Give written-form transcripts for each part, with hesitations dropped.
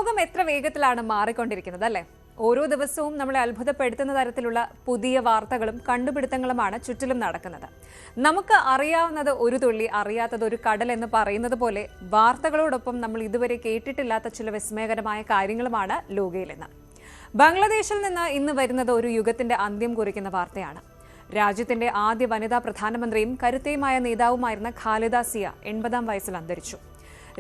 ലോകം എത്ര വേഗത്തിലാണ് മാറിക്കൊണ്ടിരിക്കുന്നത് അല്ലേ? ഓരോ ദിവസവും നമ്മളെ അത്ഭുതപ്പെടുത്തുന്ന തരത്തിലുള്ള പുതിയ വാർത്തകളും കണ്ടുപിടുത്തങ്ങളുമാണ് ചുറ്റിലും നടക്കുന്നത്. നമുക്ക് അറിയാവുന്നത് ഒരു തുള്ളി, അറിയാത്തത് ഒരു കടൽ എന്ന് പറയുന്നത് പോലെ വാർത്തകളോടൊപ്പം നമ്മൾ ഇതുവരെ കേട്ടിട്ടില്ലാത്ത ചില വിസ്മയകരമായ കാര്യങ്ങളുമാണ് ലോകയിലെന്ന്. ബംഗ്ലാദേശിൽ നിന്ന് ഇന്ന് വരുന്നത് ഒരു യുഗത്തിന്റെ അന്ത്യം കുറിക്കുന്ന വാർത്തയാണ്. രാജ്യത്തിന്റെ ആദ്യ വനിതാ പ്രധാനമന്ത്രിയും കരുത്തയുമായ നേതാവുമായിരുന്ന ഖാലിദ സിയ 80-ാം വയസ്സിൽ അന്തരിച്ചു.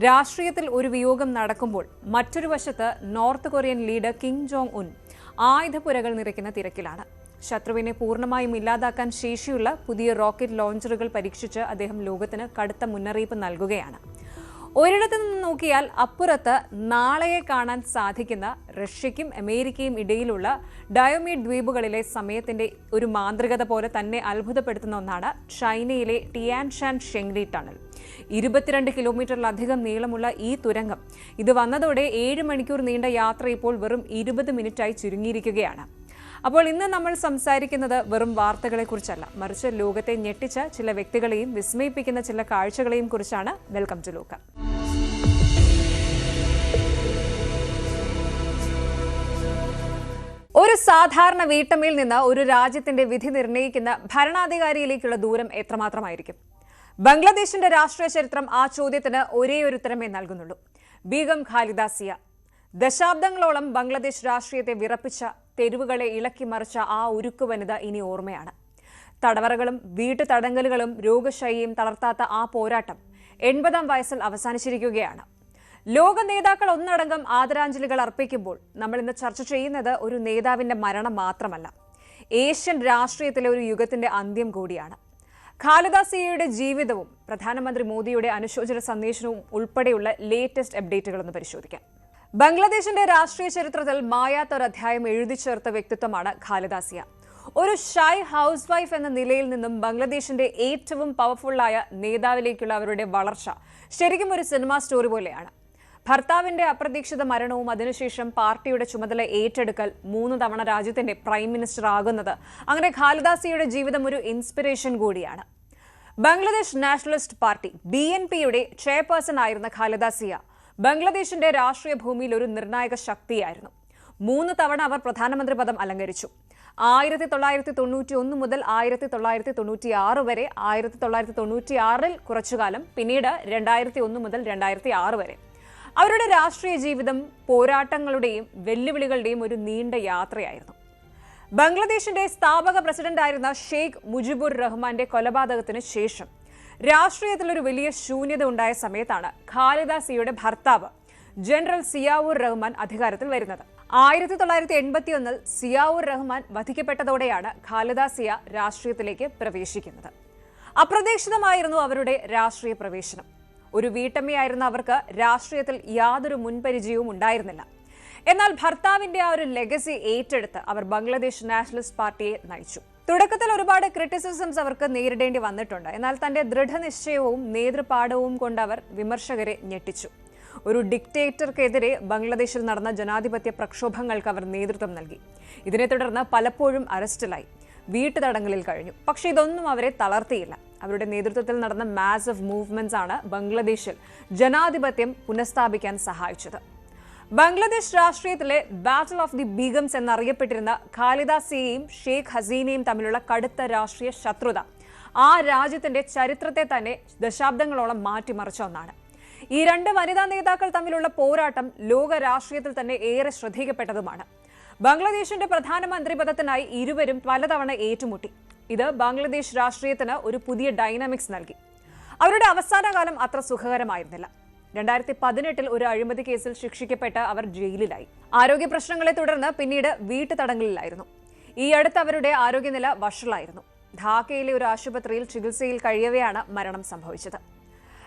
രാഷ്ട്രീയത്തിൽ ഒരു വിയോഗം നടക്കുമ്പോൾ മറ്റൊരു വശത്ത് North Korean leader Kim Jong Un ആയുധപ്പുരകൾ നിറയ്ക്കുന്ന തിരക്കിലാണ്. ശത്രുവിനെ പൂർണ്ണമായും ഇല്ലാതാക്കാൻ ശേഷിയുള്ള പുതിയ റോക്കറ്റ് ലോഞ്ചറുകൾ പരീക്ഷിച്ച് അദ്ദേഹം ലോകത്തിന് കടുത്ത മുന്നറിയിപ്പ് നൽകുകയാണ്. ഒരിടത്തു നിന്ന് നോക്കിയാൽ അപ്പുറത്ത് നാളെയെ കാണാൻ സാധിക്കുന്ന റഷ്യയ്ക്കും അമേരിക്കയും ഇടയിലുള്ള ഡയോമീഡ് ദ്വീപുകളിലെ സമയത്തിന്റെ ഒരു മാന്ത്രികത പോലെ തന്നെ അത്ഭുതപ്പെടുത്തുന്ന ഒന്നാണ് ചൈനയിലെ ടിയാൻഷാൻ ഷെങ്ലി ടണൽ. 22 കിലോമീറ്ററിലധികം നീളമുള്ള ഈ തുരങ്കം ഇത് വന്നതോടെ 7 മണിക്കൂർ നീണ്ട യാത്ര ഇപ്പോൾ വെറും 20 മിനിറ്റായി ചുരുങ്ങിയിരിക്കുകയാണ്. അപ്പോൾ ഇന്ന് നമ്മൾ സംസാരിക്കുന്നത് വെറും വാർത്തകളെക്കുറിച്ചല്ല, മറിച്ച് ലോകത്തെ ഞെട്ടിച്ച ചില വ്യക്തികളെയും വിസ്മയിപ്പിക്കുന്ന ചില കാഴ്ചകളെയും കുറിച്ചാണ്. വെൽക്കം ടു ലോക. ഒരു സാധാരണ വീട്ടമ്മയിൽ നിന്ന് ഒരു രാജ്യത്തിന്റെ വിധി നിർണ്ണയിക്കുന്ന ഭരണാധികാരിയിലേക്കുള്ള ദൂരം എത്രമാത്രമായിരിക്കും? ബംഗ്ലാദേശിന്റെ രാഷ്ട്രീയ ചരിത്രം ആ ചോദ്യത്തിന് ഒരേ ഒരു ഉത്തരമേ നൽകുന്നുള്ളൂ: ബീഗം ഖാലിദ സിയ. ദശാബ്ദങ്ങളോളം ബംഗ്ലാദേശ് രാഷ്ട്രീയത്തെ വിറപ്പിച്ച, തെരുവുകളെ ഇളക്കി മറിച്ച ആ ഉരുക്കു വനിത ഇനി ഓർമ്മയാണ്. തടവറകളും വീട്ടുതടങ്കലുകളും രോഗശൈലിയും തളർത്താത്ത ആ പോരാട്ടം 80-ാം വയസ്സിൽ അവസാനിച്ചിരിക്കുകയാണ്. ലോക നേതാക്കൾ ഒന്നടങ്കം ആദരാഞ്ജലികൾ അർപ്പിക്കുമ്പോൾ നമ്മൾ ഇന്ന് ചർച്ച ചെയ്യുന്നത് ഒരു നേതാവിന്റെ മരണം മാത്രമല്ല, ഏഷ്യൻ രാഷ്ട്രീയത്തിലെ ഒരു യുഗത്തിന്റെ അന്ത്യം കൂടിയാണ്. ഖാലിദ സിയയുടെ ജീവിതവും പ്രധാനമന്ത്രി മോദിയുടെ അനുശോചന സന്ദേശവും ഉൾപ്പെടെയുള്ള ലേറ്റസ്റ്റ് അപ്ഡേറ്റുകൾ ഒന്ന് പരിശോധിക്കാം. ബംഗ്ലാദേശിന്റെ രാഷ്ട്രീയ ചരിത്രത്തിൽ മായാത്ത ഒരു അധ്യായം എഴുതി ചേർത്ത വ്യക്തിത്വമാണ് ഖാലിദ സിയ. ഒരു ഷൈ ഹൗസ് വൈഫ് എന്ന നിലയിൽ നിന്നും ബംഗ്ലാദേശിന്റെ ഏറ്റവും പവർഫുള്ളായ നേതാവിലേക്കുള്ള അവരുടെ വളർച്ച ശരിക്കും ഒരു സിനിമാ സ്റ്റോറി പോലെയാണ്. ഭർത്താവിന്റെ അപ്രതീക്ഷിത മരണവും അതിനുശേഷം പാർട്ടിയുടെ ചുമതല ഏറ്റെടുക്കൽ, 3 തവണ രാജ്യത്തിന്റെ പ്രൈം മിനിസ്റ്റർ ആകുന്നത്, അങ്ങനെ ഖാലിദ സിയയുടെ ജീവിതം ഒരു ഇൻസ്പിറേഷൻ കൂടിയാണ്. ബംഗ്ലാദേശ് നാഷണലിസ്റ്റ് പാർട്ടി BNPയുടെ ചെയർപേഴ്സൺ ആയിരുന്ന ഖാലിദ സിയ ബംഗ്ലാദേശിന്റെ രാഷ്ട്രീയ ഭൂമിയിൽ ഒരു നിർണായക ശക്തിയായിരുന്നു. 3 തവണ അവർ പ്രധാനമന്ത്രി പദം അലങ്കരിച്ചു. 1991 മുതൽ 1996 വരെ, 1996-ൽ കുറച്ചുകാലം, പിന്നീട് 2001 മുതൽ 2006 വരെ. അവരുടെ രാഷ്ട്രീയ ജീവിതം പോരാട്ടങ്ങളുടെയും വെല്ലുവിളികളുടെയും ഒരു നീണ്ട യാത്രയായിരുന്നു. ബംഗ്ലാദേശിന്റെ സ്ഥാപക പ്രസിഡന്റായിരുന്ന ഷെയ്ഖ് മുജിബുർ റഹ്മാന്റെ കൊലപാതകത്തിന് ശേഷം രാഷ്ട്രീയത്തിൽ ഒരു വലിയ ശൂന്യത ഉണ്ടായ സമയത്താണ് ഖാലിദ സിയയുടെ ഭർത്താവ് ജനറൽ സിയാവുർ റഹ്മാൻ അധികാരത്തിൽ വരുന്നത്. 1981-ൽ സിയാവുർ റഹ്മാൻ വധിക്കപ്പെട്ടതോടെയാണ് ഖാലിദ സിയ രാഷ്ട്രീയത്തിലേക്ക് പ്രവേശിക്കുന്നത്. അപ്രതീക്ഷിതമായിരുന്നു അവരുടെ രാഷ്ട്രീയ പ്രവേശനം. ഒരു വീട്ടമ്മയായിരുന്ന അവർക്ക് രാഷ്ട്രീയത്തിൽ യാതൊരു മുൻപരിചയവും ഉണ്ടായിരുന്നില്ല. എന്നാൽ ഭർത്താവിന്റെ ആ ഒരു ലെഗസി ഏറ്റെടുത്ത് അവർ ബംഗ്ലാദേശ് നാഷണലിസ്റ്റ് പാർട്ടിയെ നയിച്ചു. തുടക്കത്തിൽ ഒരുപാട് ക്രിറ്റിസിസംസ് അവർക്ക് നേരിടേണ്ടി വന്നിട്ടുണ്ട്. എന്നാൽ തന്റെ ദൃഢനിശ്ചയവും നേതൃപാഠവും കൊണ്ട് അവർ വിമർശകരെ ഞെട്ടിച്ചു. ഒരു ഡിക്റ്റേറ്റർക്കെതിരെ ബംഗ്ലാദേശിൽ നടന്ന ജനാധിപത്യ പ്രക്ഷോഭങ്ങൾക്ക് അവർ നേതൃത്വം നൽകി. ഇതിനെ തുടർന്ന് പലപ്പോഴും അറസ്റ്റിലായി, വീട്ടുതടങ്കലിൽ കഴിഞ്ഞു. പക്ഷേ ഇതൊന്നും അവരെ തളർത്തിയില്ല. അവരുടെ നേതൃത്വത്തിൽ നടന്ന മാസീവ് മൂവ്മെന്റ്സ് ആണ് ബംഗ്ലാദേശിൽ ജനാധിപത്യം പുനഃസ്ഥാപിക്കാൻ സഹായിച്ചത്. ബംഗ്ലാദേശ് രാഷ്ട്രീയത്തിലെ ബാറ്റിൽ ഓഫ് ദി ബീഗംസ് എന്നറിയപ്പെട്ടിരുന്ന ഖാലിദ സിയയും ഷെയ്ഖ് ഹസീനയും തമ്മിലുള്ള കടുത്ത രാഷ്ട്രീയ ശത്രുത ആ രാജ്യത്തിന്റെ ചരിത്രത്തെ തന്നെ ദശാബ്ദങ്ങളോളം മാറ്റിമറിച്ച ഒന്നാണ്. ഈ 2 വനിതാ നേതാക്കൾ തമ്മിലുള്ള പോരാട്ടം ലോക രാഷ്ട്രീയത്തിൽ തന്നെ ഏറെ ശ്രദ്ധിക്കപ്പെട്ടതുമാണ്. ബംഗ്ലാദേശിന്റെ പ്രധാനമന്ത്രി പദത്തിനായി ഇരുവരും പലതവണ ഏറ്റുമുട്ടി. ഇത് ബംഗ്ലാദേശ് രാഷ്ട്രീയത്തിന് ഒരു പുതിയ ഡൈനാമിക്സ് നൽകി. അവരുടെ അവസാന കാലം അത്ര സുഖകരമായിരുന്നില്ല. 2018-ൽ ഒരു അഴിമതി കേസിൽ ശിക്ഷിക്കപ്പെട്ട് അവർ ജയിലിലായി. ആരോഗ്യ പ്രശ്നങ്ങളെ തുടർന്ന് പിന്നീട് വീട്ടുതടങ്കലിലായിരുന്നു. ഈ അടുത്ത് അവരുടെ ആരോഗ്യനില വഷളായിരുന്നു. ധാക്കയിലെ ഒരു ആശുപത്രിയിൽ ചികിത്സയിൽ കഴിയവെയാണ് മരണം സംഭവിച്ചത്.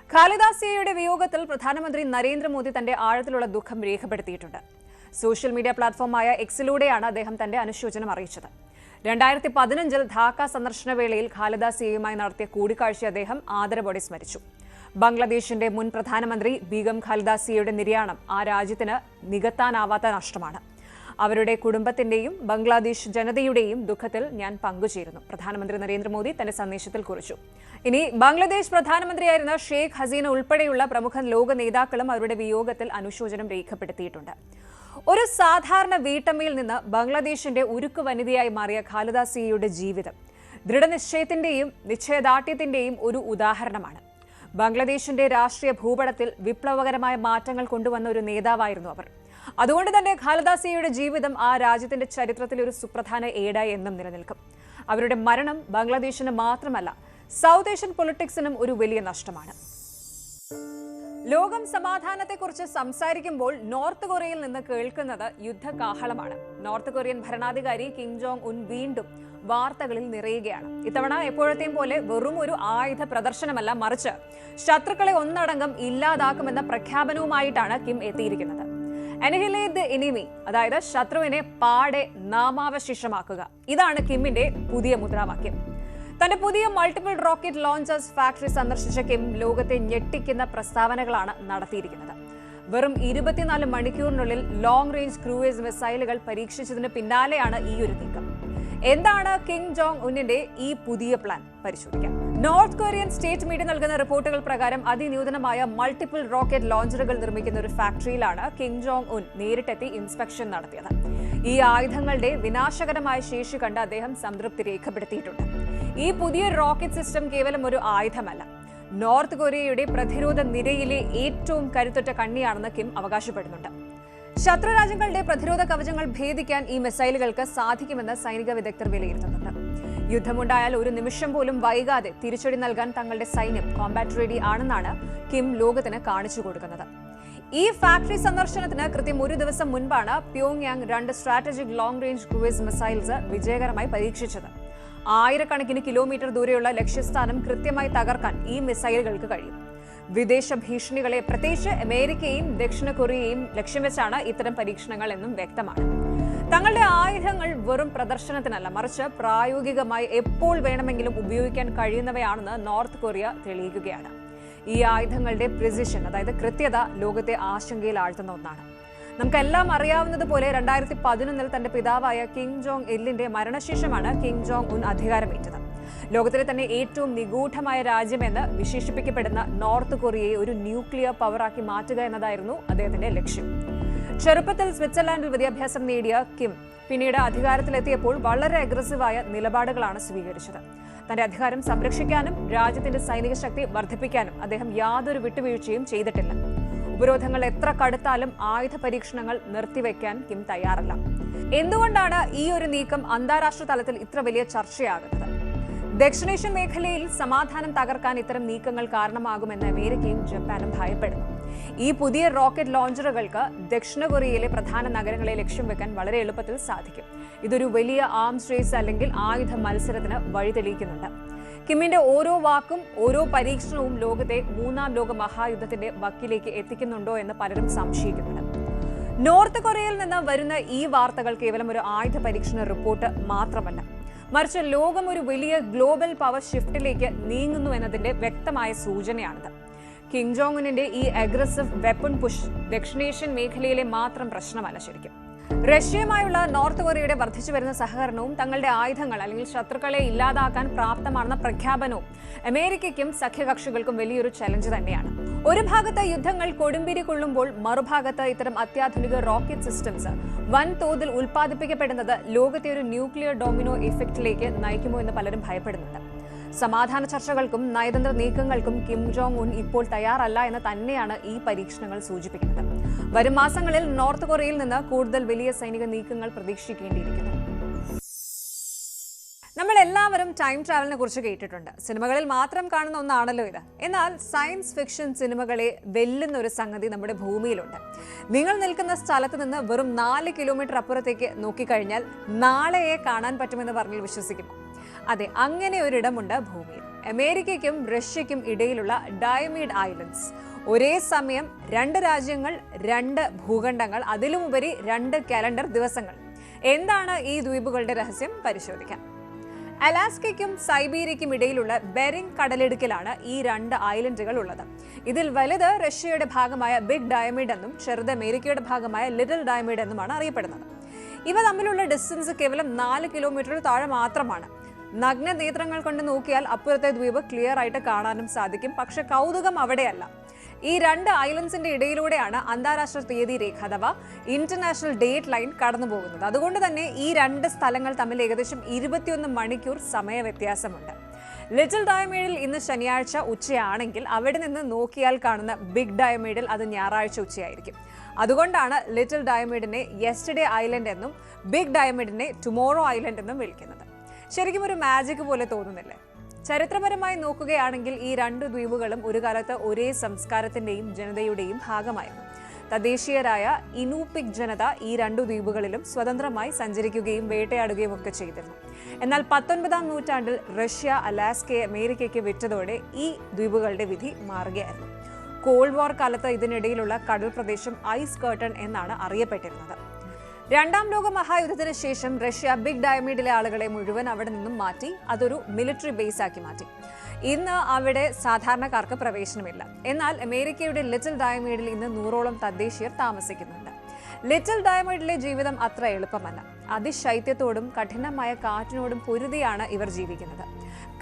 ഖാലിദ സിയയുടെ വിയോഗത്തിൽ പ്രധാനമന്ത്രി നരേന്ദ്രമോദി തന്റെ ആഴത്തിലുള്ള ദുഃഖം രേഖപ്പെടുത്തിയിട്ടുണ്ട്. സോഷ്യൽ മീഡിയ പ്ലാറ്റ്ഫോമായ എക്സിലൂടെയാണ് അദ്ദേഹം തന്റെ അനുശോചനം അറിയിച്ചത്. 2015-ൽ ധാക്ക സന്ദർശന വേളയിൽ ഖാലിദ സിയയുമായി നടത്തിയ കൂടിക്കാഴ്ച അദ്ദേഹം ആദരവോടെ സ്മരിച്ചു. ബംഗ്ലാദേശിന്റെ മുൻ പ്രധാനമന്ത്രി ബീഗം ഖാലിദ സിയയുടെ നിര്യാണം ആ രാജ്യത്തിന് നികത്താനാവാത്ത നഷ്ടമാണ്. അവരുടെ കുടുംബത്തിന്റെയും ബംഗ്ലാദേശ് ജനതയുടെയും ദുഃഖത്തിൽ ഞാൻ പങ്കുചേരുന്നു, പ്രധാനമന്ത്രി നരേന്ദ്രമോദി തന്റെ സന്ദേശത്തിൽ കുറിച്ചു. ഇനി ബംഗ്ലാദേശ് പ്രധാനമന്ത്രിയായിരുന്ന ഷെയ്ഖ് ഹസീന ഉൾപ്പെടെയുള്ള പ്രമുഖ ലോക നേതാക്കളും അവരുടെ വിയോഗത്തിൽ അനുശോചനം രേഖപ്പെടുത്തിയിട്ടുണ്ട്. ഒരു സാധാരണ വീട്ടമ്മയിൽ നിന്ന് ബംഗ്ലാദേശിന്റെ ഉരുക്കു വനിതയായി മാറിയ ഖാലിദ സിയയുടെ ജീവിതം ദൃഢനിശ്ചയത്തിന്റെയും നിശ്ചയദാർഢ്യത്തിന്റെയും ഒരു ഉദാഹരണമാണ്. ബംഗ്ലാദേശിന്റെ രാഷ്ട്രീയ ഭൂപടത്തിൽ വിപ്ലവകരമായ മാറ്റങ്ങൾ കൊണ്ടുവന്ന ഒരു നേതാവായിരുന്നു അവർ. അതുകൊണ്ട് തന്നെ ഖാലിദ സിയയുടെ ജീവിതം ആ രാജ്യത്തിന്റെ ചരിത്രത്തിലെ ഒരു സുപ്രധാന ഏടായി എന്നും നിലനിൽക്കും. അവരുടെ മരണം ബംഗ്ലാദേശിന് മാത്രമല്ല, സൗത്ത് ഏഷ്യൻ പൊളിറ്റിക്സിനും ഒരു വലിയ നഷ്ടമാണ്. ലോകം സമാധാനത്തെക്കുറിച്ച് സംസാരിക്കുമ്പോൾ നോർത്ത് കൊറിയയിൽ നിന്ന് കേൾക്കുന്നത് യുദ്ധകാഹളമാണ്. നോർത്ത് കൊറിയൻ ഭരണാധികാരി കിം ജോങ് ഉൻ വീണ്ടും വാർത്തകളിൽ നിറയുകയാണ്. ഇത്തവണ എപ്പോഴത്തെയും പോലെ വെറും ഒരു ആയുധ പ്രദർശനമല്ല, മറിച്ച് ശത്രുക്കളെ ഒന്നടങ്കം ഇല്ലാതാക്കുമെന്ന പ്രഖ്യാപനവുമായിട്ടാണ് കിം എത്തിയിരിക്കുന്നത്. അനിഹിലേറ്റ് ദി എനിമി, അതായത് ശത്രുവിനെ പാടെ നാമാവശേഷമാക്കുക, ഇതാണ് കിമ്മിന്റെ പുതിയ മുദ്രാവാക്യം. തന്റെ പുതിയ മൾട്ടിപ്പിൾ റോക്കറ്റ് ലോഞ്ചേഴ്സ് ഫാക്ടറി സന്ദർശിച്ച കിം ലോകത്തെ ഞെട്ടിക്കുന്ന പ്രസ്താവനകളാണ് നടത്തിയിരിക്കുന്നത്. വെറും 24 മണിക്കൂറിനുള്ളിൽ ലോങ് റേഞ്ച് ക്രൂയിസ് മിസൈലുകൾ പരീക്ഷിച്ചതിന് പിന്നാലെയാണ് ഈ ഒരു നീക്കം. എന്താണ് കിം ജോങ് ഉന്നിന്റെ ഈ പുതിയ പ്ലാൻ? പരിശോധിക്കാം. നോർത്ത് കൊറിയൻ സ്റ്റേറ്റ് മീഡിയ നൽകുന്ന റിപ്പോർട്ടുകൾ പ്രകാരം അതിനൂതനമായ മൾട്ടിപ്പിൾ റോക്കറ്റ് ലോഞ്ചറുകൾ നിർമ്മിക്കുന്ന ഒരു ഫാക്ടറിയിലാണ് കിം ജോങ് ഉൻ നേരിട്ടെത്തി ഇൻസ്പെക്ഷൻ നടത്തിയത്. ഈ ആയുധങ്ങളുടെ വിനാശകരമായ ശേഷി കണ്ട് അദ്ദേഹം സംതൃപ്തി രേഖപ്പെടുത്തിയിട്ടുണ്ട്. ഈ പുതിയ റോക്കറ്റ് സിസ്റ്റം കേവലം ഒരു ആയുധമല്ല, നോർത്ത് കൊറിയയുടെ പ്രതിരോധ നിരയിലെ ഏറ്റവും കരുത്തുറ്റ കണ്ണിയാണെന്ന് കിം അവകാശപ്പെടുന്നുണ്ട്. ശത്രു രാജ്യങ്ങളുടെ പ്രതിരോധ കവചങ്ങൾ ഭേദിക്കാൻ ഈ മിസൈലുകൾക്ക് സാധിക്കുമെന്ന് സൈനിക വിദഗ്ധർ വിലയിരുത്തുന്നുണ്ട്. യുദ്ധമുണ്ടായാൽ ഒരു നിമിഷം പോലും വൈകാതെ തിരിച്ചടി നൽകാൻ തങ്ങളുടെ സൈന്യം കോമ്പാറ്റ് റെഡി ആണെന്നാണ് കിം ലോകത്തിന് കാണിച്ചു കൊടുക്കുന്നത്. ഈ ഫാക്ടറി സന്ദർശനത്തിന് കൃത്യം ഒരു ദിവസം മുൻപാണ് പ്യോങ്യാങ് 2 strategic long range cruise missiles വിജയകരമായി പരീക്ഷിച്ചത്. ആയിരക്കണക്കിന് കിലോമീറ്റർ ദൂരെയുള്ള ലക്ഷ്യസ്ഥാനം കൃത്യമായി തകർക്കാൻ ഈ മിസൈലുകൾക്ക് കഴിയും. വിദേശ ഭീഷണികളെ, പ്രത്യേകിച്ച് അമേരിക്കയും ദക്ഷിണ കൊറിയയും ലക്ഷ്യം വെച്ചാണ് ഇത്തരം പരീക്ഷണങ്ങൾ എന്നും വ്യക്തമാണ്. തങ്ങളുടെ ആയുധങ്ങൾ വെറും പ്രദർശനത്തിനല്ല, മറിച്ച് പ്രായോഗികമായി എപ്പോൾ വേണമെങ്കിലും ഉപയോഗിക്കാൻ കഴിയുന്നവയാണെന്ന് നോർത്ത് കൊറിയ തെളിയിക്കുകയാണ്. ഈ ആയുധങ്ങളുടെ പ്രിസിഷൻ, അതായത് കൃത്യത, ലോകത്തെ ആശങ്കയിൽ ആഴ്ത്തുന്ന ഒന്നാണ്. നമുക്കെല്ലാം അറിയാവുന്നതുപോലെ 2011 തന്റെ പിതാവായ കിം ജോങ് ഇല്ലിന്റെ മരണശേഷമാണ് കിം ജോങ് ഉൻ അധികാരമേറ്റത്. ലോകത്തിലെ തന്നെ ഏറ്റവും നിഗൂഢമായ രാജ്യമെന്ന് വിശേഷിപ്പിക്കപ്പെടുന്ന നോർത്ത് കൊറിയയെ ഒരു ന്യൂക്ലിയർ പവറാക്കി മാറ്റുക എന്നതായിരുന്നു അദ്ദേഹത്തിന്റെ ലക്ഷ്യം. ചെറുപ്പത്തിൽ സ്വിറ്റ്സർലാൻഡിൽ വിദ്യാഭ്യാസം നേടിയ കിം പിന്നീട് അധികാരത്തിലെത്തിയപ്പോൾ വളരെ അഗ്രസീവായ നിലപാടുകളാണ് സ്വീകരിച്ചത്. തന്റെ അധികാരം സംരക്ഷിക്കാനും രാജ്യത്തിന്റെ സൈനിക ശക്തി വർദ്ധിപ്പിക്കാനും അദ്ദേഹം യാതൊരു വിട്ടുവീഴ്ചയും ചെയ്തിട്ടില്ല. ഉപരോധങ്ങൾ എത്ര കടുത്താലും ആയുധ പരീക്ഷണങ്ങൾ നിർത്തിവെക്കാൻ കിം തയ്യാറല്ല. എന്തുകൊണ്ടാണ് ഈ ഒരു നീക്കം അന്താരാഷ്ട്ര തലത്തിൽ ഇത്ര വലിയ ചർച്ചയാകുന്നത്? ദക്ഷിണേഷ്യൻ മേഖലയിൽ സമാധാനം തകർക്കാൻ ഇത്തരം നീക്കങ്ങൾ കാരണമാകുമെന്ന് അമേരിക്കയും ജപ്പാനും ഭയപ്പെടുന്നു. ഈ പുതിയ റോക്കറ്റ് ലോഞ്ചറുകൾക്ക് ദക്ഷിണ കൊറിയയിലെ പ്രധാന നഗരങ്ങളെ ലക്ഷ്യം വെക്കാൻ വളരെ എളുപ്പത്തിൽ സാധിക്കും. ഇതൊരു വലിയ ആംസ് റേസ് അല്ലെങ്കിൽ ആയുധ മത്സരത്തിന് വഴിതെളിയിക്കുന്നുണ്ട്. കിമ്മിന്റെ ഓരോ വാക്കും ഓരോ പരീക്ഷണവും ലോകത്തെ 3ാം ലോക മഹായുദ്ധത്തിന്റെ വക്കിലേക്ക് എത്തിക്കുന്നുണ്ടോ എന്ന് പലരും സംശയിക്കുന്നുണ്ട്. നോർത്ത് കൊറിയയിൽ നിന്ന് വരുന്ന ഈ വാർത്തകൾ കേവലം ഒരു ആയുധ പരീക്ഷണ റിപ്പോർട്ട് മാത്രമല്ല, മറിച്ച് ലോകം ഒരു വലിയ ഗ്ലോബൽ പവർ ഷിഫ്റ്റിലേക്ക് നീങ്ങുന്നു എന്നതിന്റെ വ്യക്തമായ സൂചനയാണിത്. കിം ജോങ് ഉന്നിന്റെ ഈ അഗ്രസീവ് വെപ്പൺ പുഷ് ദക്ഷിണേഷ്യൻ മേഖലയിലെ മാത്രം പ്രശ്നമല്ല. ശരിക്കും റഷ്യയുമായുള്ള നോർത്ത് കൊറിയയുടെ വർദ്ധിച്ചു വരുന്ന സഹകരണവും തങ്ങളുടെ ആയുധങ്ങൾ അല്ലെങ്കിൽ ശത്രുക്കളെ ഇല്ലാതാക്കാൻ പ്രാപ്തമാണെന്ന പ്രഖ്യാപനവും അമേരിക്കയ്ക്കും സഖ്യകക്ഷികൾക്കും വലിയൊരു ചലഞ്ച് തന്നെയാണ്. ഒരു ഭാഗത്ത് യുദ്ധങ്ങൾ കൊടുമ്പിരി കൊള്ളുമ്പോൾ മറുഭാഗത്ത് ഇത്തരം അത്യാധുനിക റോക്കറ്റ് സിസ്റ്റംസ് വൻതോതിൽ ഉൽപ്പാദിപ്പിക്കപ്പെടുന്നത് ലോകത്തെ ഒരു ന്യൂക്ലിയർ ഡൊമിനോ ഇഫക്റ്റിലേക്ക് നയിക്കുമോ എന്ന് പലരും ഭയപ്പെടുന്നുണ്ട്. സമാധാന ചർച്ചകൾക്കും നയതന്ത്ര നീക്കങ്ങൾക്കും കിം ജോങ് ഉൻ ഇപ്പോൾ തയ്യാറല്ല എന്ന് തന്നെയാണ് ഈ പരീക്ഷണങ്ങൾ സൂചിപ്പിക്കുന്നത്. വരും മാസങ്ങളിൽ നോർത്ത് കൊറിയയിൽ നിന്ന് കൂടുതൽ വലിയ സൈനിക നീക്കങ്ങൾ പ്രതീക്ഷിക്കേണ്ടിയിരിക്കുന്നു. നമ്മൾ എല്ലാവരും ടൈം ട്രാവലിനെ കുറിച്ച് കേട്ടിട്ടുണ്ട്. സിനിമകളിൽ മാത്രം കാണുന്ന ഒന്നാണല്ലോ ഇത്. എന്നാൽ സയൻസ് ഫിക്ഷൻ സിനിമകളെ വെല്ലുന്ന ഒരു സംഗതി നമ്മുടെ ഭൂമിയിലുണ്ട്. നിങ്ങൾ നിൽക്കുന്ന സ്ഥലത്ത് നിന്ന് വെറും 4 കിലോമീറ്റർ അപ്പുറത്തേക്ക് നോക്കിക്കഴിഞ്ഞാൽ നാളെയെ കാണാൻ പറ്റുമെന്ന് പറഞ്ഞാൽ വിശ്വസിക്കും. അതെ, അങ്ങനെ ഒരിടമുണ്ട് ഭൂമിയിൽ. അമേരിക്കയ്ക്കും റഷ്യയ്ക്കും ഇടയിലുള്ള ഡയമീഡ് ഐലൻഡ്സ്. ഒരേ സമയം 2 രാജ്യങ്ങൾ, 2 ഭൂഖണ്ഡങ്ങൾ, അതിലുമുപരി 2 കാലണ്ടർ ദിവസങ്ങൾ. എന്താണ് ഈ ദ്വീപുകളുടെ രഹസ്യം? പരിശോധിക്കാം. അലാസ്കയ്ക്കും സൈബീരിയയ്ക്കും ഇടയിലുള്ള ബെറിംഗ് കടലിടുക്കിലാണ് ഈ 2 ഐലൻഡുകൾ ഉള്ളത്. ഇതിൽ വലുത് റഷ്യയുടെ ഭാഗമായ ബിഗ് ഡയമീഡ് എന്നും ചെറുത് അമേരിക്കയുടെ ഭാഗമായ ലിറ്റിൽ ഡയമീഡ് എന്നുമാണ് അറിയപ്പെടുന്നത്. ഇവ തമ്മിലുള്ള ഡിസ്റ്റൻസ് കേവലം 4 കിലോമീറ്ററിൽ താഴെ മാത്രമാണ്. നഗ്ന നേത്രങ്ങൾ കൊണ്ട് നോക്കിയാൽ അപ്പുറത്തെ ദ്വീപ് ക്ലിയർ ആയിട്ട് കാണാനും സാധിക്കും. പക്ഷെ കൗതുകം അവിടെയല്ല. ഈ 2 ഐലൻഡ്സിന്റെ ഇടയിലൂടെയാണ് അന്താരാഷ്ട്ര തീയതി രേഖ അഥവാ ഇന്റർനാഷണൽ ഡേറ്റ് ലൈൻ കടന്നു പോകുന്നത്. അതുകൊണ്ട് തന്നെ ഈ 2 സ്ഥലങ്ങൾ തമ്മിൽ ഏകദേശം 21 മണിക്കൂർ സമയ വ്യത്യാസമുണ്ട്. ലിറ്റിൽ ഡയമണ്ടിൽ ഇന്ന് ശനിയാഴ്ച ഉച്ചയാണെങ്കിൽ അവിടെ നിന്ന് നോക്കിയാൽ കാണുന്ന ബിഗ് ഡയമണ്ടിൽ അത് ഞായറാഴ്ച ഉച്ചയായിരിക്കും. അതുകൊണ്ടാണ് ലിറ്റിൽ ഡയമണ്ടിനെ യെസ്റ്റർഡേ ഐലൻഡ് എന്നും ബിഗ് ഡയമണ്ടിനെ ടുമോറോ ഐലൻഡ് എന്നും വിളിക്കുന്നത്. ശരിക്കും ഒരു മാജിക് പോലെ തോന്നുന്നില്ലേ? ചരിത്രപരമായി നോക്കുകയാണെങ്കിൽ ഈ 2 ദ്വീപുകളും ഒരു കാലത്ത് ഒരേ സംസ്കാരത്തിന്റെയും ജനതയുടെയും ഭാഗമായിരുന്നു. തദ്ദേശീയരായ ഇനൂപിക് ജനത ഈ 2 ദ്വീപുകളിലും സ്വതന്ത്രമായി സഞ്ചരിക്കുകയും വേട്ടയാടുകയും ഒക്കെ ചെയ്തിരുന്നു. എന്നാൽ 19ാം നൂറ്റാണ്ടിൽ റഷ്യ അലാസ്കയെ അമേരിക്കയ്ക്ക് വിറ്റതോടെ ഈ ദ്വീപുകളുടെ വിധി മാറുകയായിരുന്നു. കോൾഡ് വാർ കാലത്ത് ഇതിനിടയിലുള്ള കടൽ പ്രദേശം ഐസ് കർട്ടൺ എന്നാണ് അറിയപ്പെട്ടിരുന്നത്. 2ാം ലോക മഹായുദ്ധത്തിന് ശേഷം റഷ്യ ബിഗ് ഡയമണ്ടിലെ ആളുകളെ മുഴുവൻ അവിടെ നിന്നും മാറ്റി അതൊരു മിലിറ്ററി ബേസ് ആക്കി മാറ്റി. ഇന്ന് അവിടെ സാധാരണക്കാർക്ക് പ്രവേശനമില്ല. എന്നാൽ അമേരിക്കയുടെ ലിറ്റിൽ ഡയമണ്ടിൽ ഇന്ന് 100ഓളം തദ്ദേശീയർ താമസിക്കുന്നുണ്ട്. ലിറ്റിൽ ഡയമണ്ടിലെ ജീവിതം അത്ര എളുപ്പമല്ല. അതിശൈത്യത്തോടും കഠിനമായ കാറ്റിനോടും പൊരുതിയാണ് ഇവർ ജീവിക്കുന്നത്.